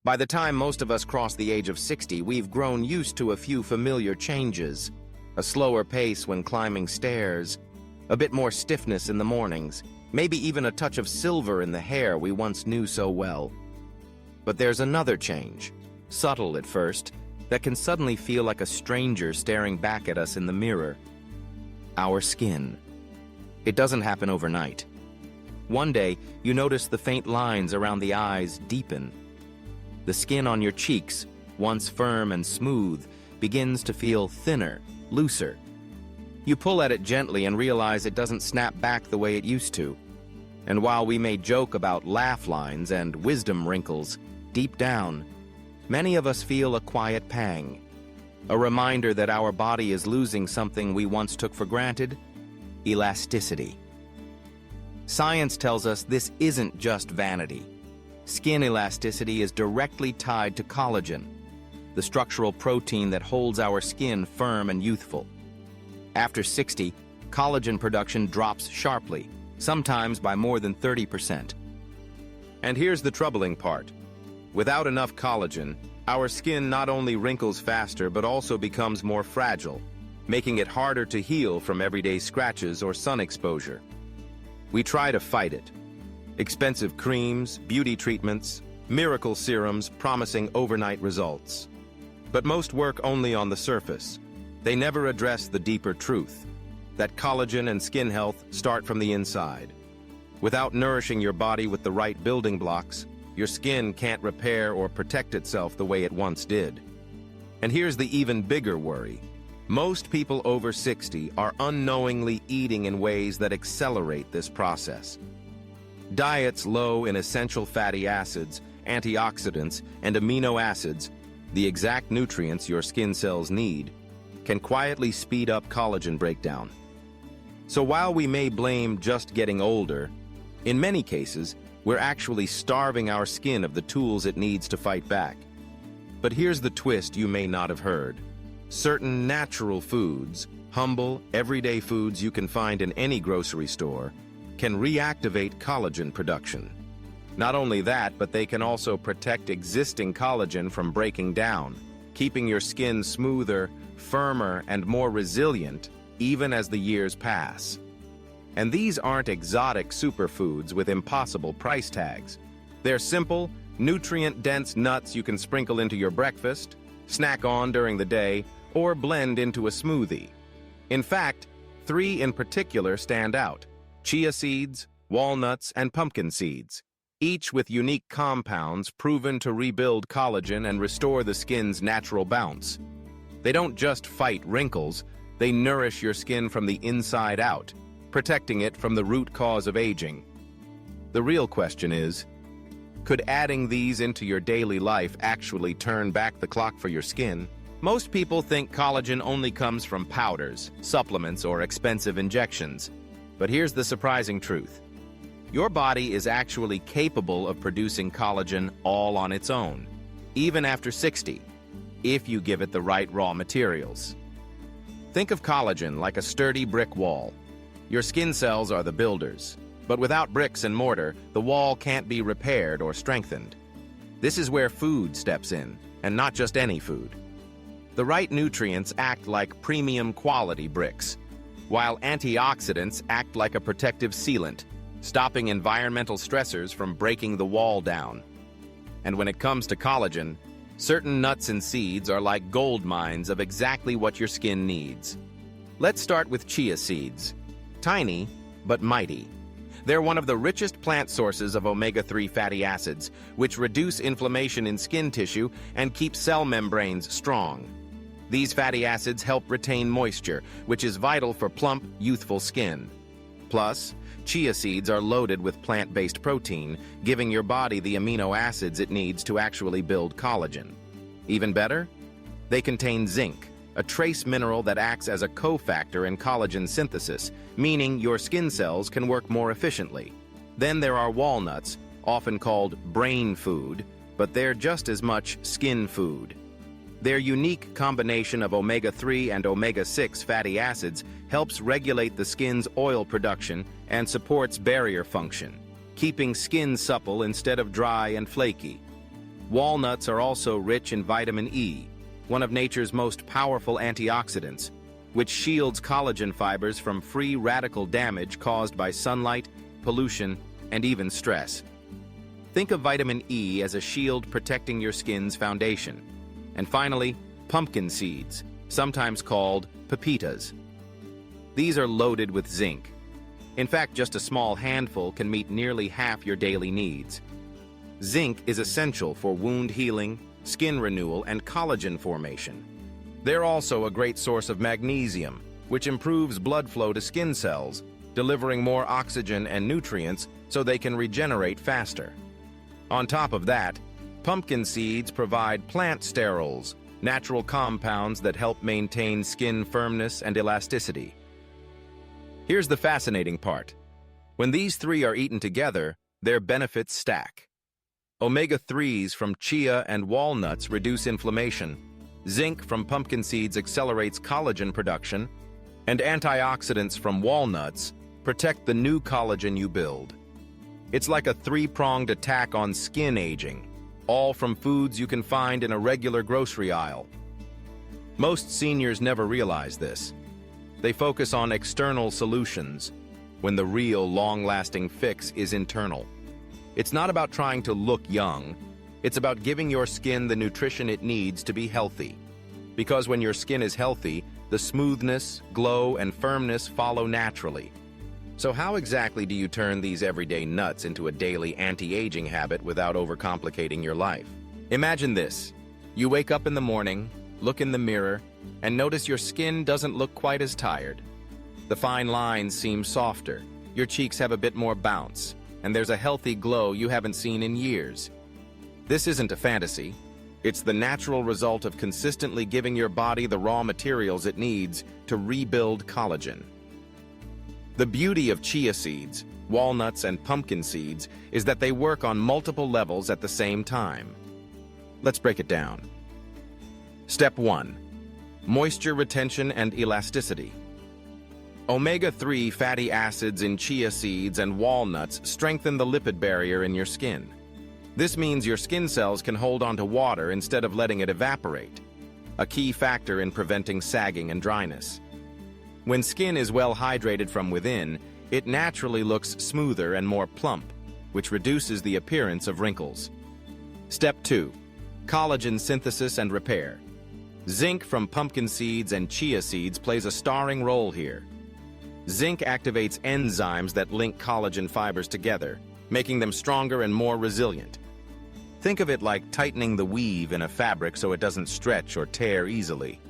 By the time most of us cross the age of 60, we've grown used to a few familiar changes. A slower pace when climbing stairs, a bit more stiffness in the mornings, maybe even a touch of silver in the hair we once knew so well. But there's another change, subtle at first, that can suddenly feel like a stranger staring back at us in the mirror. Our skin. It doesn't happen overnight. One day, you notice the faint lines around the eyes deepen. The skin on your cheeks, once firm and smooth, begins to feel thinner, looser. You pull at it gently and realize it doesn't snap back the way it used to. And while we may joke about laugh lines and wisdom wrinkles, deep down, many of us feel a quiet pang. A reminder that our body is losing something we once took for granted: elasticity. Science tells us this isn't just vanity. Skin elasticity is directly tied to collagen, the structural protein that holds our skin firm and youthful. After 60, collagen production drops sharply, sometimes by more than 30%. And here's the troubling part. Without enough collagen, our skin not only wrinkles faster but also becomes more fragile, making it harder to heal from everyday scratches or sun exposure. We try to fight it. Expensive creams, beauty treatments, miracle serums promising overnight results. But most work only on the surface. They never address the deeper truth, that collagen and skin health start from the inside. Without nourishing your body with the right building blocks, your skin can't repair or protect itself the way it once did. And here's the even bigger worry. Most people over 60 are unknowingly eating in ways that accelerate this process. Diets low in essential fatty acids, antioxidants, and amino acids, the exact nutrients your skin cells need, can quietly speed up collagen breakdown. So while we may blame just getting older, in many cases, we're actually starving our skin of the tools it needs to fight back. But here's the twist you may not have heard. Certain natural foods, humble, everyday foods you can find in any grocery store, can reactivate collagen production. Not only that, but they can also protect existing collagen from breaking down, keeping your skin smoother, firmer, and more resilient even as the years pass. And these aren't exotic superfoods with impossible price tags. They're simple, nutrient-dense nuts you can sprinkle into your breakfast, snack on during the day, or blend into a smoothie. In fact, 3 in particular stand out: chia seeds, walnuts, and pumpkin seeds, each with unique compounds proven to rebuild collagen and restore the skin's natural bounce. They don't just fight wrinkles, they nourish your skin from the inside out, protecting it from the root cause of aging. The real question is, could adding these into your daily life actually turn back the clock for your skin? Most people think collagen only comes from powders, supplements, or expensive injections. But here's the surprising truth. Your body is actually capable of producing collagen all on its own, even after 60, if you give it the right raw materials. Think of collagen like a sturdy brick wall. Your skin cells are the builders, but without bricks and mortar, the wall can't be repaired or strengthened. This is where food steps in, and not just any food. The right nutrients act like premium quality bricks, while antioxidants act like a protective sealant, stopping environmental stressors from breaking the wall down. And when it comes to collagen, certain nuts and seeds are like gold mines of exactly what your skin needs. Let's start with chia seeds. Tiny, but mighty. They're one of the richest plant sources of omega-3 fatty acids, which reduce inflammation in skin tissue and keep cell membranes strong. These fatty acids help retain moisture, which is vital for plump, youthful skin. Plus, chia seeds are loaded with plant-based protein, giving your body the amino acids it needs to actually build collagen. Even better, they contain zinc, a trace mineral that acts as a cofactor in collagen synthesis, meaning your skin cells can work more efficiently. Then there are walnuts, often called brain food, but they're just as much skin food. Their unique combination of omega-3 and omega-6 fatty acids helps regulate the skin's oil production and supports barrier function, keeping skin supple instead of dry and flaky. Walnuts are also rich in vitamin E, one of nature's most powerful antioxidants, which shields collagen fibers from free radical damage caused by sunlight, pollution, and even stress. Think of vitamin E as a shield protecting your skin's foundation. And finally, pumpkin seeds, sometimes called pepitas. These are loaded with zinc. In fact, just a small handful can meet nearly half your daily needs. Zinc is essential for wound healing, skin renewal, and collagen formation. They're also a great source of magnesium, which improves blood flow to skin cells, delivering more oxygen and nutrients so they can regenerate faster. On top of that, pumpkin seeds provide plant sterols, natural compounds that help maintain skin firmness and elasticity. Here's the fascinating part. When these three are eaten together, their benefits stack. Omega-3s from chia and walnuts reduce inflammation, zinc from pumpkin seeds accelerates collagen production, and antioxidants from walnuts protect the new collagen you build. It's like a three-pronged attack on skin aging, all from foods you can find in a regular grocery aisle. Most seniors never realize this. They focus on external solutions, when the real long-lasting fix is internal. It's not about trying to look young. It's about giving your skin the nutrition it needs to be healthy. Because when your skin is healthy, the smoothness, glow, and firmness follow naturally. So how exactly do you turn these everyday nuts into a daily anti-aging habit without overcomplicating your life? Imagine this. You wake up in the morning, look in the mirror, and notice your skin doesn't look quite as tired. The fine lines seem softer, your cheeks have a bit more bounce, and there's a healthy glow you haven't seen in years. This isn't a fantasy. It's the natural result of consistently giving your body the raw materials it needs to rebuild collagen. The beauty of chia seeds, walnuts, and pumpkin seeds is that they work on multiple levels at the same time. Let's break it down. Step 1. Moisture retention and elasticity. Omega-3 fatty acids in chia seeds and walnuts strengthen the lipid barrier in your skin. This means your skin cells can hold onto water instead of letting it evaporate, a key factor in preventing sagging and dryness. When skin is well hydrated from within, it naturally looks smoother and more plump, which reduces the appearance of wrinkles. Step 2. Collagen synthesis and repair. Zinc from pumpkin seeds and chia seeds plays a starring role here. Zinc activates enzymes that link collagen fibers together, making them stronger and more resilient. Think of it like tightening the weave in a fabric so it doesn't stretch or tear easily.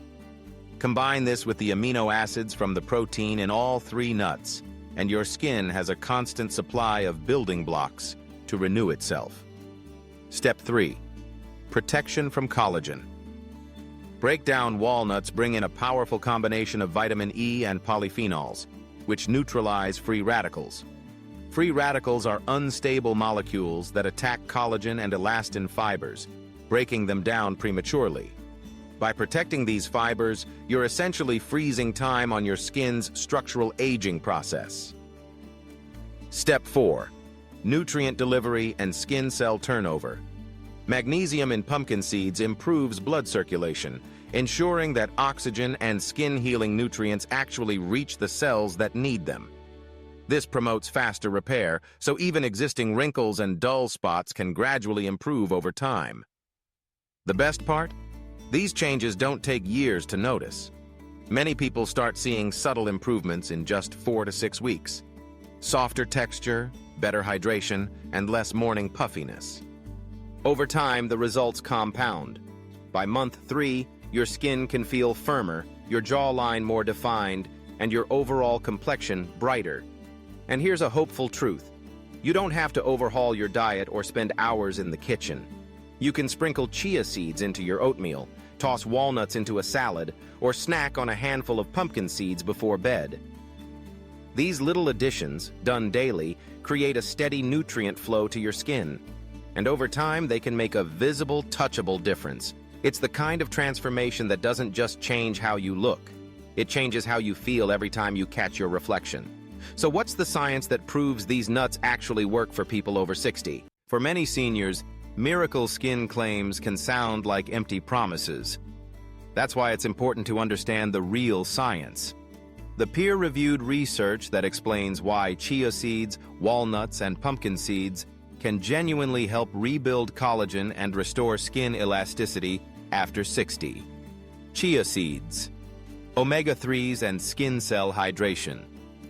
Combine this with the amino acids from the protein in all three nuts, and your skin has a constant supply of building blocks to renew itself. Step 3. Protection from collagen. Breakdown walnuts bring in a powerful combination of vitamin E and polyphenols, which neutralize free radicals. Free radicals are unstable molecules that attack collagen and elastin fibers, breaking them down prematurely. By protecting these fibers, you're essentially freezing time on your skin's structural aging process. Step 4. Nutrient delivery and skin cell turnover. Magnesium in pumpkin seeds improves blood circulation, ensuring that oxygen and skin-healing nutrients actually reach the cells that need them. This promotes faster repair, so even existing wrinkles and dull spots can gradually improve over time. The best part? These changes don't take years to notice. Many people start seeing subtle improvements in just 4 to 6 weeks. Softer texture, better hydration, and less morning puffiness. Over time, the results compound. By month 3, your skin can feel firmer, your jawline more defined, and your overall complexion brighter. And here's a hopeful truth. You don't have to overhaul your diet or spend hours in the kitchen. You can sprinkle chia seeds into your oatmeal, toss walnuts into a salad, or snack on a handful of pumpkin seeds before bed. These little additions, done daily, create a steady nutrient flow to your skin. And over time, they can make a visible, touchable difference. It's the kind of transformation that doesn't just change how you look. It changes how you feel every time you catch your reflection. So what's the science that proves these nuts actually work for people over 60? For many seniors, Miracle skin claims can sound like empty promises. That's why it's important to understand the real science. The peer-reviewed research that explains why chia seeds, walnuts, and pumpkin seeds can genuinely help rebuild collagen and restore skin elasticity after 60. Chia seeds. Omega-3s and skin cell hydration.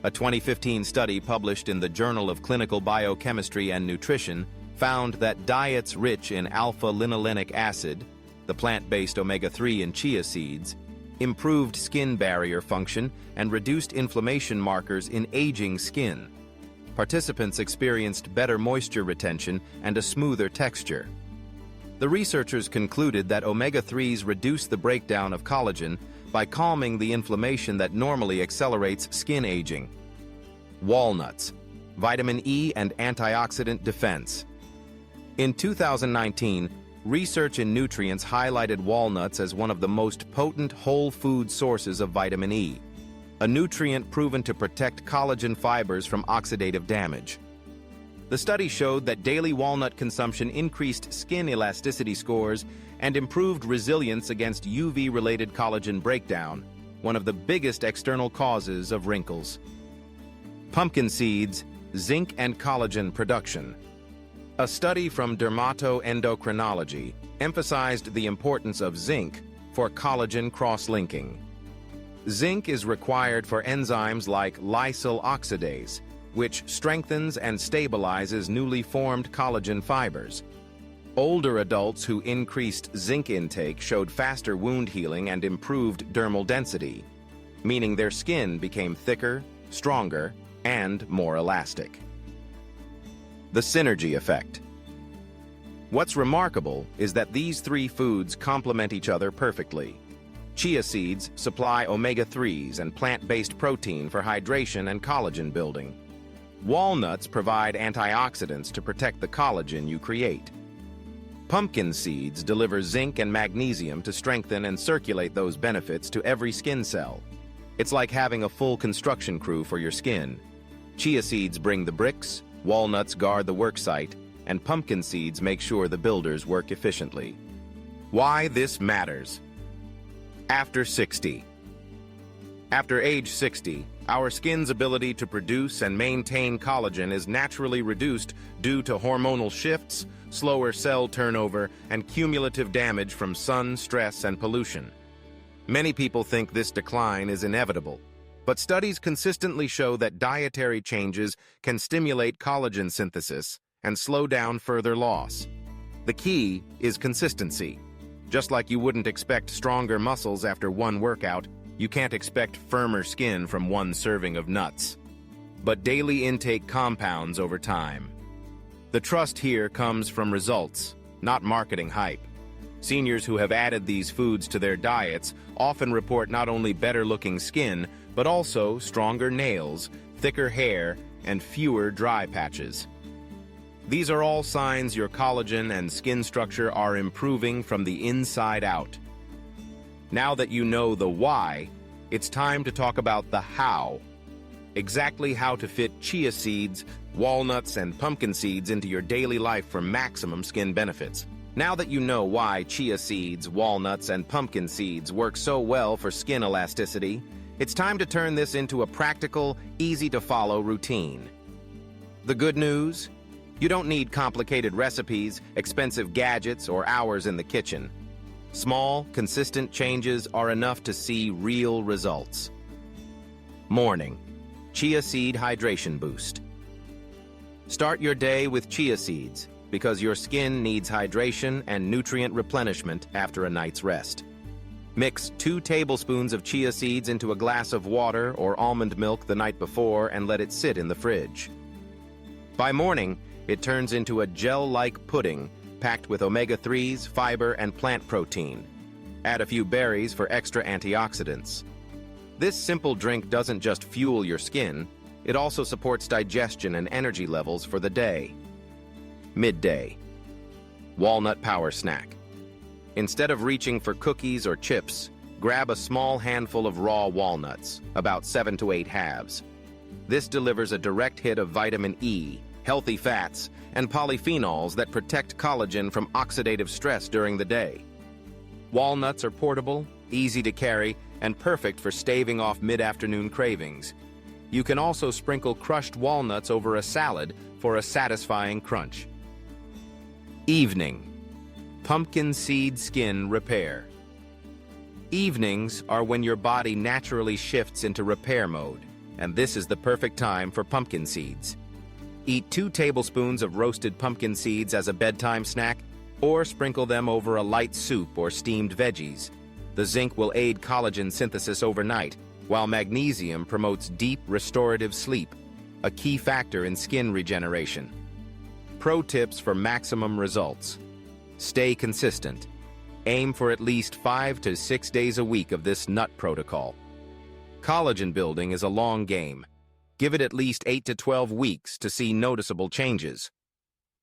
A 2015 study published in the Journal of Clinical Biochemistry and Nutrition found that diets rich in alpha-linolenic acid, the plant-based omega-3 in chia seeds, improved skin barrier function and reduced inflammation markers in aging skin. Participants experienced better moisture retention and a smoother texture. The researchers concluded that omega-3s reduce the breakdown of collagen by calming the inflammation that normally accelerates skin aging. Walnuts, vitamin E and antioxidant defense. In 2019, research in nutrients highlighted walnuts as one of the most potent whole food sources of vitamin E, a nutrient proven to protect collagen fibers from oxidative damage. The study showed that daily walnut consumption increased skin elasticity scores and improved resilience against UV-related collagen breakdown, one of the biggest external causes of wrinkles. Pumpkin seeds, zinc and collagen production. A study from dermatoendocrinology emphasized the importance of zinc for collagen cross-linking. Zinc is required for enzymes like lysyl oxidase, which strengthens and stabilizes newly formed collagen fibers. Older adults who increased zinc intake showed faster wound healing and improved dermal density, meaning their skin became thicker, stronger, and more elastic. The synergy effect. What's remarkable is that these three foods complement each other perfectly. Chia seeds supply omega-3s and plant-based protein for hydration and collagen building. Walnuts provide antioxidants to protect the collagen you create. Pumpkin seeds deliver zinc and magnesium to strengthen and circulate those benefits to every skin cell. It's like having a full construction crew for your skin. Chia seeds bring the bricks, walnuts guard the work site, and pumpkin seeds make sure the builders work efficiently. Why this matters. After 60. After age 60, our skin's ability to produce and maintain collagen is naturally reduced due to hormonal shifts, slower cell turnover, and cumulative damage from sun, stress, and pollution. Many people think this decline is inevitable, but studies consistently show that dietary changes can stimulate collagen synthesis and slow down further loss. The key is consistency. Just like you wouldn't expect stronger muscles after one workout, you can't expect firmer skin from one serving of nuts. But daily intake compounds over time. The trust here comes from results, not marketing hype. Seniors who have added these foods to their diets often report not only better-looking skin, but also stronger nails, thicker hair, and fewer dry patches. These are all signs your collagen and skin structure are improving from the inside out. Now that you know the why, it's time to talk about the how. Exactly how to fit chia seeds, walnuts, and pumpkin seeds into your daily life for maximum skin benefits. Now that you know why chia seeds, walnuts, and pumpkin seeds work so well for skin elasticity, it's time to turn this into a practical, easy-to-follow routine. The good news? You don't need complicated recipes, expensive gadgets, or hours in the kitchen. Small, consistent changes are enough to see real results. Morning. Chia Seed Hydration Boost. Start your day with chia seeds, because your skin needs hydration and nutrient replenishment after a night's rest. Mix 2 tablespoons of chia seeds into a glass of water or almond milk the night before and let it sit in the fridge. By morning, it turns into a gel-like pudding packed with omega-3s, fiber, and plant protein. Add a few berries for extra antioxidants. This simple drink doesn't just fuel your skin, it also supports digestion and energy levels for the day. Midday. Walnut Power Snack. Instead of reaching for cookies or chips, grab a small handful of raw walnuts, about 7 to 8 halves. This delivers a direct hit of vitamin E, healthy fats, and polyphenols that protect collagen from oxidative stress during the day. Walnuts are portable, easy to carry, and perfect for staving off mid-afternoon cravings. You can also sprinkle crushed walnuts over a salad for a satisfying crunch. Evening. Pumpkin seed skin repair. Evenings are when your body naturally shifts into repair mode, and this is the perfect time for pumpkin seeds. Eat 2 tablespoons of roasted pumpkin seeds as a bedtime snack, or sprinkle them over a light soup or steamed veggies. The zinc will aid collagen synthesis overnight, while magnesium promotes deep restorative sleep, a key factor in skin regeneration. Pro tips for maximum results. Stay consistent. Aim for at least 5 to 6 days a week of this nut protocol. Collagen building is a long game. Give it at least 8 to 12 weeks to see noticeable changes.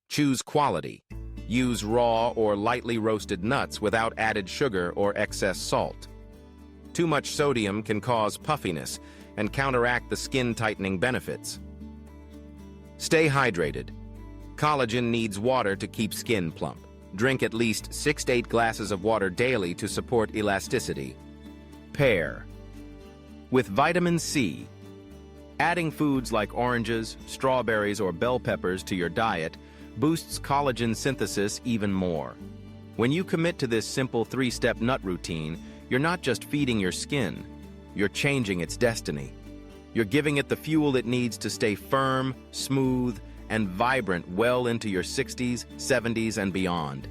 Choose quality. Use raw or lightly roasted nuts without added sugar or excess salt. Too much sodium can cause puffiness and counteract the skin-tightening benefits. Stay hydrated. Collagen needs water to keep skin plump. Drink at least 6 to 8 glasses of water daily to support elasticity. Pair. With vitamin C. Adding foods like oranges, strawberries, or bell peppers to your diet boosts collagen synthesis even more. When you commit to this simple 3-step nut routine, you're not just feeding your skin, you're changing its destiny. You're giving it the fuel it needs to stay firm, smooth, and vibrant well into your 60s, 70s, and beyond.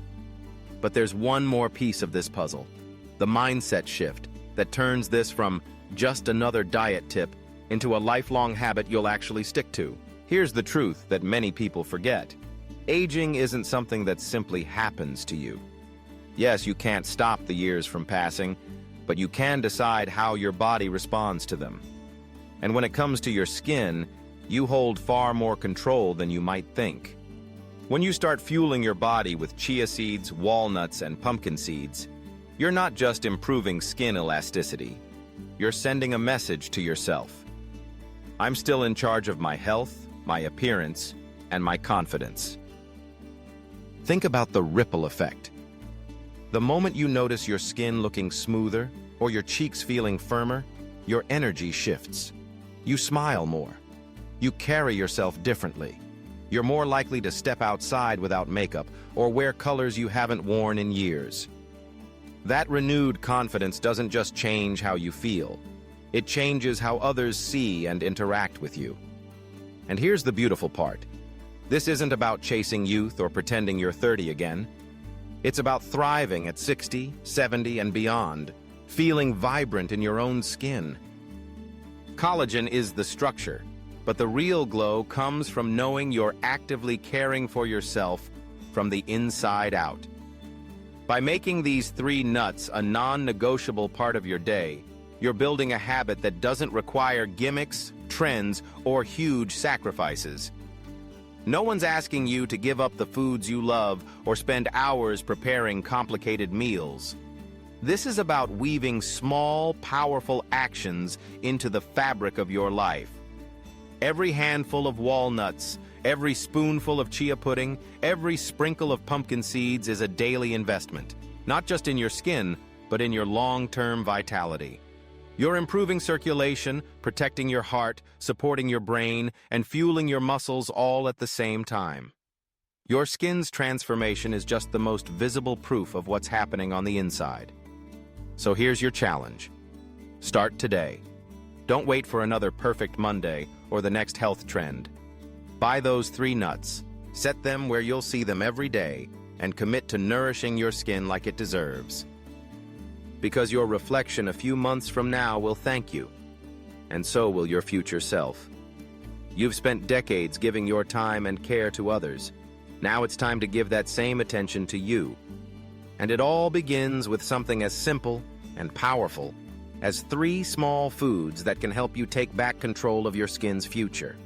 But there's one more piece of this puzzle, the mindset shift that turns this from just another diet tip into a lifelong habit you'll actually stick to. Here's the truth that many people forget. Aging isn't something that simply happens to you. Yes, you can't stop the years from passing, but you can decide how your body responds to them. And when it comes to your skin, you hold far more control than you might think. When you start fueling your body with chia seeds, walnuts, and pumpkin seeds, you're not just improving skin elasticity. You're sending a message to yourself. I'm still in charge of my health, my appearance, and my confidence. Think about the ripple effect. The moment you notice your skin looking smoother or your cheeks feeling firmer, your energy shifts. You smile more. You carry yourself differently. You're more likely to step outside without makeup or wear colors you haven't worn in years. That renewed confidence doesn't just change how you feel. It changes how others see and interact with you. And here's the beautiful part. This isn't about chasing youth or pretending you're 30 again. It's about thriving at 60, 70, and beyond, feeling vibrant in your own skin. Collagen is the structure, but the real glow comes from knowing you're actively caring for yourself from the inside out. By making these 3 nuts a non-negotiable part of your day, you're building a habit that doesn't require gimmicks, trends, or huge sacrifices. No one's asking you to give up the foods you love or spend hours preparing complicated meals. This is about weaving small, powerful actions into the fabric of your life. Every handful of walnuts, every spoonful of chia pudding, every sprinkle of pumpkin seeds is a daily investment, not just in your skin, but in your long-term vitality. You're improving circulation, protecting your heart, supporting your brain, and fueling your muscles all at the same time. Your skin's transformation is just the most visible proof of what's happening on the inside. So here's your challenge. Start today. Don't wait for another perfect Monday or the next health trend. Buy those 3 nuts, set them where you'll see them every day, and commit to nourishing your skin like it deserves. Because your reflection a few months from now will thank you, and so will your future self. You've spent decades giving your time and care to others. Now it's time to give that same attention to you. And it all begins with something as simple and powerful as 3 small foods that can help you take back control of your skin's future.